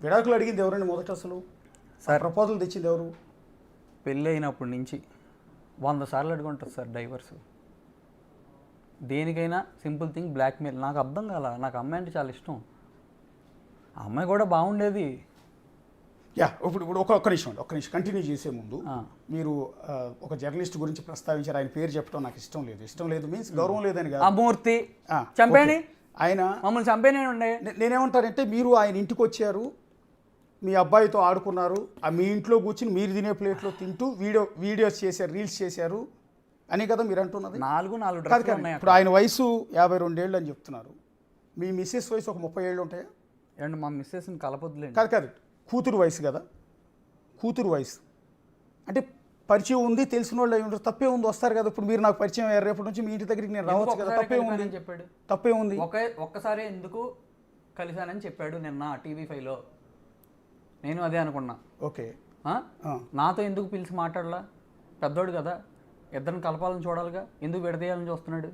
విడాకులు అడిగింది ఎవరండి మొదట? అసలు సార్ ప్రపోజల్ తెచ్చింది ఎవరు? పెళ్ళి అయినప్పటి నుంచి 100 సార్లు అడుగుంటుంది సార్ డైవర్స్. దేనికైనా సింపుల్ థింగ్ బ్లాక్మెయిల్. నాకు అర్థం కాల. నాకు అమ్మాయి అంటే చాలా ఇష్టం. ఆ అమ్మాయి కూడా బాగుండేది. ఇప్పుడు ఒక్క నిమిషం కంటిన్యూ చేసే ముందు మీరు ఒక జర్నలిస్ట్ గురించి ప్రస్తావించారు. ఆయన పేరు చెప్పడం నాకు ఇష్టం లేదు మీన్స్ గౌరవం లేదని కాదు. మూర్తి చంపేని ఆయన మమ్మల్ని చంపేనే ఉండే. నేనేమంటానంటే మీరు ఆయన ఇంటికి వచ్చారు, మీ అబ్బాయితో ఆడుకున్నారు, మీ ఇంట్లో కూర్చుని మీరు తినే ప్లేట్లో తింటూ వీడియోస్ చేశారు, రీల్స్ చేశారు అని కదా మీరు అంటున్నది. 4 ఇప్పుడు ఆయన వయసు 52 ఏళ్ళు అని చెప్తున్నారు. మీ మిస్సెస్ వయసు ఒక 30 ఏళ్ళు ఉంటాయా? అండ్ మా మిస్సెస్ని కలపొద్దులేండి. కాదు కూతురు వయసు కదా. కూతురు వయసు అంటే పరిచయం ఉంది, తెలిసిన వాళ్ళు అయి ఉంటారు. తప్పే ఉంది, వస్తారు కదా. ఇప్పుడు మీరు నాకు పరిచయం అయ్యారు, రేపటి నుంచి మీ ఇంటి దగ్గరికి నేను రావచ్చు కదా. తప్పే ఉంది చెప్పాడు. తప్పే ఉంది. ఒక్కసారి ఎందుకు కలిశానని చెప్పాడు నిన్న TV5లో. నేను అదే అనుకున్నా. ఓకే, నాతో ఎందుకు పిలిచి మాట్లాడలా? పెద్దోడు కదా, ఇద్దరిని కలపాలని చూడాలిగా, ఎందుకు విడదీయాలని చూస్తున్నాడు?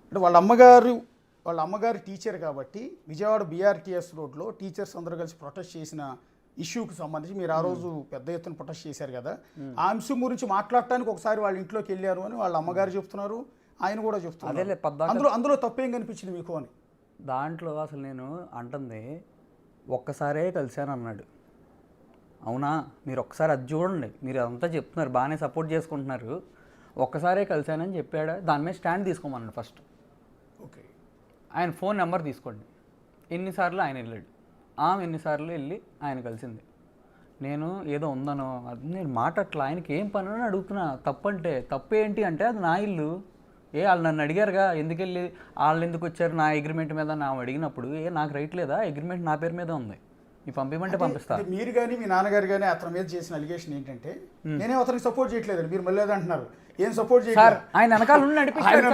అంటే వాళ్ళ అమ్మగారు టీచర్ కాబట్టి విజయవాడ BRTS రోడ్లో టీచర్స్ అందరూ కలిసి ప్రొటెస్ట్ చేసిన ఇష్యూకి సంబంధించి మీరు ఆ రోజు పెద్ద ఎత్తున ప్రొటెస్ట్ చేశారు కదా. ఆ అంశం గురించి మాట్లాడటానికి ఒకసారి వాళ్ళ ఇంట్లోకి వెళ్ళారు అని వాళ్ళ అమ్మగారు చెప్తున్నారు, ఆయన కూడా చెప్తున్నారు. అందులో తప్పేం కనిపించింది మీకు అని? దాంట్లో అసలు నేను అంటుంది ఒక్కసారే కలిశాను అన్నాడు. అవునా? మీరు ఒక్కసారి అది చూడండి. మీరు అదంతా చెప్తున్నారు, బాగానే సపోర్ట్ చేసుకుంటున్నారు. ఒక్కసారే కలిశానని చెప్పాడా? దాని మీద స్టాండ్ తీసుకోమన్నాడు ఫస్ట్. ఓకే, ఆయన ఫోన్ నెంబర్ తీసుకోండి. ఎన్నిసార్లు ఆయన వెళ్ళాడు, ఎన్నిసార్లు వెళ్ళి ఆయన కలిసింది. నేను ఏదో ఉందనో అది నేను మాట్లాడట్లా. ఆయనకి ఏం పని అని అడుగుతున్నా. తప్పంటే తప్పేంటి అంటే అది నా ఇల్లు. వాళ్ళు నన్ను అడిగారుగా ఎందుకు వెళ్ళి వాళ్ళు ఎందుకు వచ్చారు నా అగ్రిమెంట్ మీద నా అడిగినప్పుడు నాకు రైట్ లేదా? అగ్రిమెంట్ నా పేరు మీద ఉంది, నీ పంపించమంటే పంపిస్తా. మీరు కానీ మీ నాన్నగారు కానీ అతని మీద చేసిన అలిగేషన్ ఏంటంటే నేనే అతనికి సపోర్ట్ చేయట్లేదు, మీరు మళ్ళీ అంటున్నారు. ఏం సపోర్ట్ చేయలేదు? ఆయన వెనకాల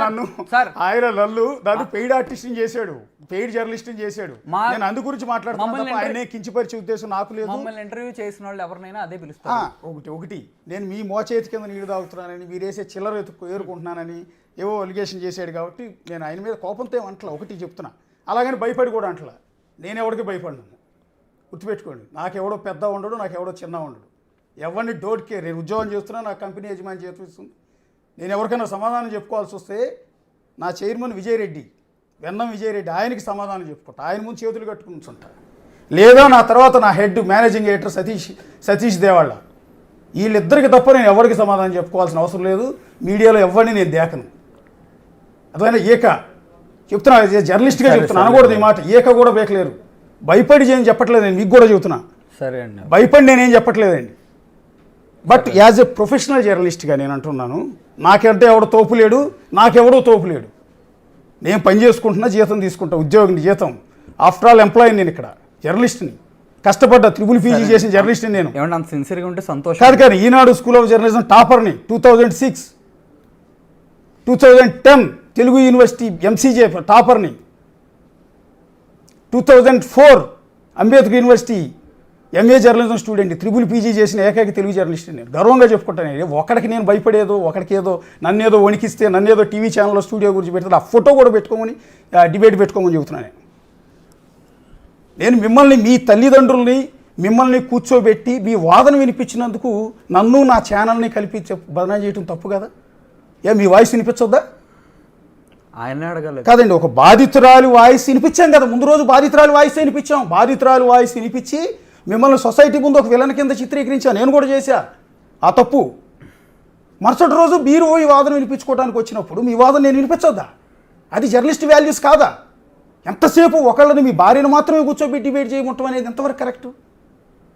నన్ను పెయిడ్ ఆర్టిస్ట్ని చేశాడు, పెయిడ్ జర్నలిస్ట్ని చేశాడు. నేను అందు గురించి మాట్లాడుతున్నాను, ఆయనే కించపరిచే ఉద్దేశం నాకు లేదు. మమ్మల్ని ఇంటర్వ్యూ చేసిన వాళ్ళు ఎవరినైనా అదే పిలుస్తారు. ఒకటి నేను మీ మోచేతి కింద నీళ్ళు తాగుతున్నానని, మీరేసే చిల్లర ఏరుకుంటున్నానని ఏవో అలిగేషన్ చేశాడు కాబట్టి నేను ఆయన మీద కోపంతో ఏమంటలా. ఒకటి చెప్తున్నా, అలాగని భయపడి కూడా అంటలా. నేను ఎవరికి భయపడినాను గుర్తుపెట్టుకోండి. నాకెవడో పెద్ద ఉండడు, నాకెవడో చిన్న ఉండడు. ఎవరిని డోంట్ కేర్. నేను ఉద్యోగం చేస్తున్నా, నా కంపెనీ యజమాని చేస్తుంది. నేను ఎవరికైనా సమాధానం చెప్పుకోవాల్సి వస్తే నా చైర్మన్ విజయరెడ్డి, వెన్నం విజయరెడ్డి, ఆయనకి సమాధానం చెప్పుకుంటా. ఆయన ముందు చేతులు కట్టుకుని ఉంచుంటా. లేదా నా తర్వాత నా హెడ్ మేనేజింగ్ ఎడిటర్ సతీష్ దేవాళ్ళ, వీళ్ళిద్దరికి తప్ప నేను ఎవరికి సమాధానం చెప్పుకోవాల్సిన అవసరం లేదు. మీడియాలో ఎవరిని నేను దేకను. అదైనా చెప్తున్నా, జర్నలిస్ట్గా చెప్తున్నా, అనకూడదు ఈ మాట. కూడా బేకలేరు. భయపడి చేయని చెప్పట్లేదు, నేను మీకు కూడా చెబుతున్నా. సరే అండి, భయపడి నేనేం చెప్పట్లేదండి. బట్ యాజ్ ఎ ప్రొఫెషనల్ జర్నలిస్ట్గా నేను అంటున్నాను, నాకంటే ఎవడో తోపు లేడు, నాకెవడో తోపు లేడు. నేను పని చేసుకుంటున్నా, జీతం తీసుకుంటా, ఉద్యోగిని జీతం. After all employee. నేను ఇక్కడ జర్నలిస్ట్ని, కష్టపడ్డా, PPG చేసిన జర్నలిస్ట్ని నేను. ఏమన్నా సిన్సియర్గా ఉంటే సంతోషం. కానీ ఈనాడు స్కూల్ ఆఫ్ జర్నలిజం టాపర్ని 2006, 2010 తెలుగు యూనివర్సిటీ MCJ టాపర్ని, 2004 Ambedkar university MA journalism student, PPG చేసిన ఏకైక తెలుగు జర్నలిస్ట్ నేను. గర్వంగా చెప్పుకుంటాను. ఒకడికి నేను భయపడేదో, ఒకడికి ఏదో నన్నేదో వణికిస్తే, నన్నేదో టీవీ ఛానల్లో స్టూడియో గురించి పెడితే ఆ ఫోటో కూడా పెట్టుకోమని, డిబేట్ పెట్టుకోమని చెబుతున్నాను నేను. మిమ్మల్ని, మీ తల్లిదండ్రుల్ని మిమ్మల్ని కూర్చోబెట్టి మీ వాదన వినిపించినందుకు నన్ను నా ఛానల్ని కలిపి బదనా చేయటం తప్పు కదా? మీ వాయిస్ వినిపించొద్దా? ఆయన అడగలేదు కాదండి. ఒక బాధితురాలి వాయిస్ వినిపించాం కదా, ముందు రోజు బాధితురాలి వాయిస్ వినిపించాం. బాధితురాలి వాయిస్ వినిపించి మిమ్మల్ని సొసైటీ ముందు ఒక విలన్ కింద చిత్రీకరించాను. నేను కూడా చేశా ఆ తప్పు. మరుసటి రోజు మీరు ఈ వాదన వినిపించుకోవడానికి వచ్చినప్పుడు మీ వాదన నేను వినిపించొద్దా? అది జర్నలిస్ట్ వాల్యూస్ కాదా? ఎంతసేపు ఒకళ్ళని, మీ భార్యను మాత్రమే కూర్చోబెట్టి డిబేట్ చేయమంటాం అనేది ఎంతవరకు కరెక్టు?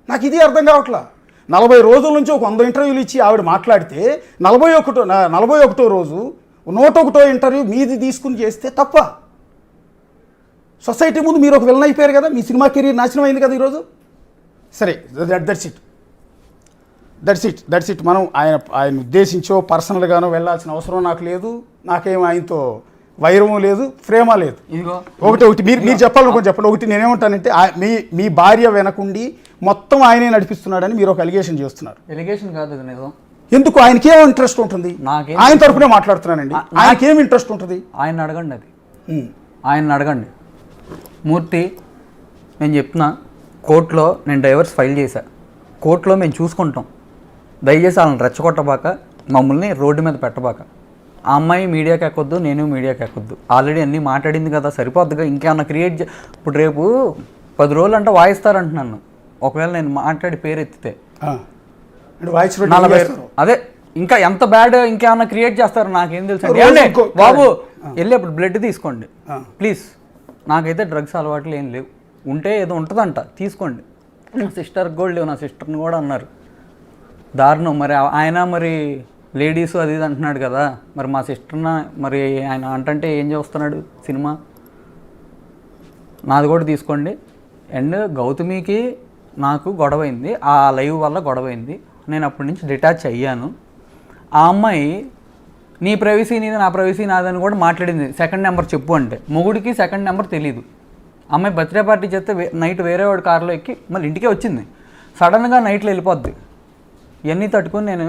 నాకు ఇది అర్థం కావట్లా. 40 రోజుల నుంచి ఒక 100 ఇంటర్వ్యూలు ఇచ్చి ఆవిడ మాట్లాడితే 41వ రోజు 101వ ఇంటర్వ్యూ మీది తీసుకుని చేస్తే తప్ప? సొసైటీ ముందు మీరు ఒక విలన్ అయిపోయారు కదా, మీ సినిమా కెరీర్ నాశనం అయింది కదా ఈరోజు. సరే, దట్స్ ఇట్. మనం ఆయన ఉద్దేశించో పర్సనల్గానో వెళ్ళాల్సిన అవసరం నాకు లేదు. నాకేం ఆయనతో వైరము లేదు, ప్రేమ లేదు. ఒకటి మీరు చెప్పాలనుకోని చెప్పండి. ఒకటి నేనేమంటానంటే, మీ భార్య వెనకుండి మొత్తం ఆయనే నడిపిస్తున్నాడని మీరు ఒక అలిగేషన్ చేస్తున్నారు. ఎలిగేషన్ కాదు, అది నిజం. ఎందుకు? ఆయనకేం ఇంట్రెస్ట్ ఉంటుంది? ఆయన తరపునే మాట్లాడుతున్నానండి. ఆయనకేం ఇంట్రెస్ట్ ఉంటుంది? ఆయన అడగండి. అది ఆయన అడగండి. మూర్తి, నేను చెప్తున్నా, కోర్టులో నేను డైవర్స్ ఫైల్ చేశా, కోర్టులో మేము చూసుకుంటాం, దయచేసి వాళ్ళని రెచ్చగొట్టబాక, మమ్మల్ని రోడ్డు మీద పెట్టబాక. ఆ అమ్మాయి మీడియాకి ఎక్కొద్దు, నేను మీడియాకి ఎక్కొద్దు, ఆల్రెడీ అన్నీ మాట్లాడింది కదా, సరిపోద్దుగా. ఇంకేమన్నా క్రియేట్ ఇప్పుడు రేపు 10 రోజులు అంటే వాయిస్తారంటున్నాను, ఒకవేళ నేను మాట్లాడి పేరు ఎత్తితే అంటే వాయిస్ 40 అదే ఇంకా ఎంత బ్యాడ్ ఇంకేమన్నా క్రియేట్ చేస్తారు నాకేం తెలుసు. బాబు వెళ్ళి అప్పుడు బ్లడ్ తీసుకోండి ప్లీజ్, నాకైతే డ్రగ్స్ అలవాట్లు ఏం లేవు, ఉంటే ఏదో ఉంటుందంట తీసుకోండి. నా సిస్టర్కి కూడా లేవు, నా సిస్టర్ని కూడా అన్నారు. దారుణం. మరి ఆయన మరి లేడీస్ అది ఇది అంటున్నాడు కదా, మరి మా సిస్టర్న మరి ఆయన అంటే ఏం చేస్తున్నాడు సినిమా, నాది కూడా తీసుకోండి. అండ్ గౌతమికి నాకు గొడవైంది, ఆ లైవ్ వల్ల గొడవైంది, నేను అప్పటి నుంచి డిటాచ్ అయ్యాను. ఆ అమ్మాయి నీ ప్రైవసీ నీది, నా ప్రైవసీ నాదని కూడా మాట్లాడింది. సెకండ్ నెంబర్ చెప్పు అంటే, మొగుడికి సెకండ్ నెంబర్ తెలీదు. అమ్మాయి బర్త్డే పార్టీ చేస్తే నైట్ వేరే వాడి కారులో ఎక్కి మళ్ళీ ఇంటికే వచ్చింది. సడన్గా నైట్లో వెళ్ళిపోద్ది. ఇవన్నీ తట్టుకొని నేను